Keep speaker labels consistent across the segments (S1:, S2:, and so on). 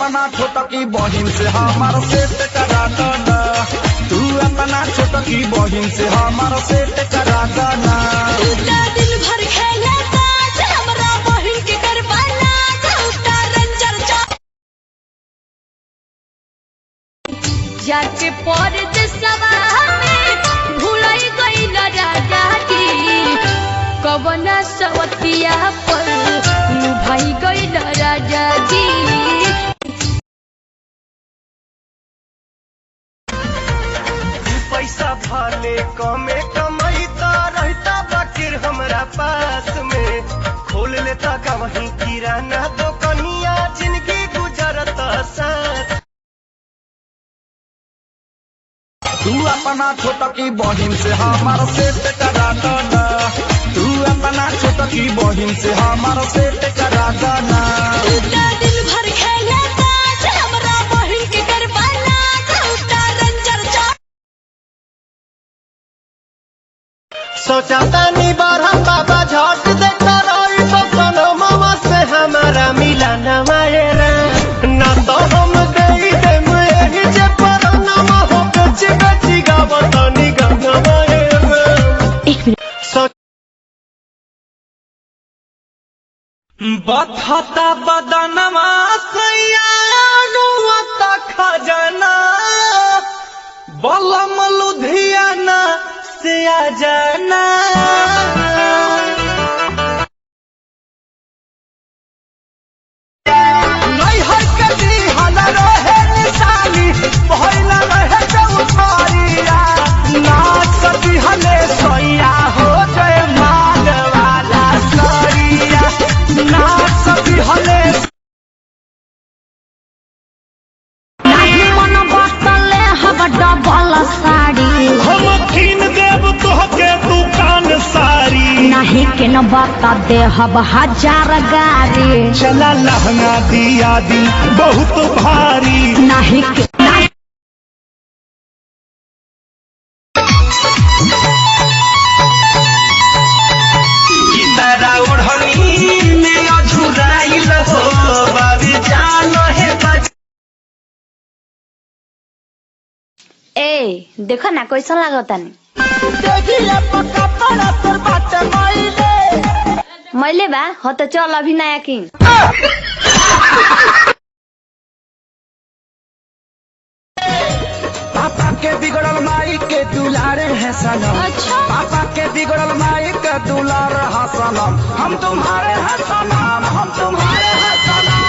S1: अपना छोटा की बहिन से हमारा सेट करा देना। तू अपना छोटा की बहिन से हमारा सेट करा देना।
S2: दिन भर खेले ताश हमरा बहिन के करवाना झूठा रंजर जाके परदेसवा में भुलाई गइल राजा जी कवना सवतिया पर भाई गइल राजा जी।
S3: पैसा भले कमे कमाईता रहता बाकिर हमरा पास में खोल लेता कहीं किराना दुकानिया जिंदगी गुजरता साथ।
S1: तू अपना छोटा की बहिन से हमारा सेट करा देना। तू अपना छोटा की बहिन से हमारा सेट करा देना।
S2: दिन भर खेले ताश हमरा बहिन के करवाना झूठा रंजर
S3: सोचाता नहीं बार हम बाबा झट देखता रही तो सनो मामा से हमारा मिला न मायरा ना तो हम गई दे मुझे जे पर नाम हो कच्ची कच्ची गावत नहीं गंगा मायरा। बथता बदनमा सैयानुवता खजाना बलम लुधियाना से आ जाना। नहीं है कभी हल रहे निशानी भइला रहे चौथारिया ना कभी हले सोया हो जाए माल वाला सरिया ना कभी हले
S2: नहीं मन बसले हब डबल साड़ी
S3: हम कीन देव तोहके दुकान सारी
S2: नहीं के न बता दे हब 1000 गाड़ी
S3: चला लहंगा दिया दी बहुत भारी
S2: नहीं के नहीं
S3: तारा ओढ़नी में अझुराइल हो बाबी जान है बज।
S2: ए देखो ना कैसा लागता नहीं
S3: देखिए पक्का पड़ा तोर बात
S2: मैले बा हो तो चल अभी नया की
S1: पापा के बिगड़ल माई के दुलारे है सनम।
S2: अच्छा
S1: पापा के बिगड़ल माई के दुलार है सनम। हम तुम्हारे हैं सनम हम तुम्हारे हैं सनम।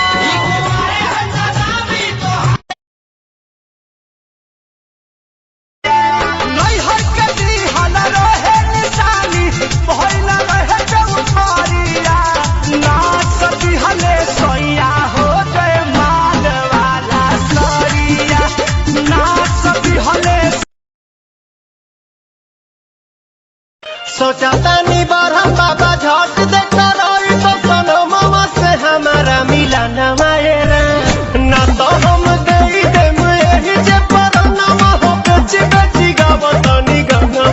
S3: नहीं है कभी हल रहे निशानी भइला रहे चौथारिया ना कभी हले सोया हो जाए माल वाला सरिया ना कभी हले। सोचाता नहीं बार हम बाबा झट देखता रही तो सनो मामा से हमारा मिला न मायरा ना तो हम गई दे मुझे जे पर नाम हो कच्ची कच्ची गावत नहीं गंगा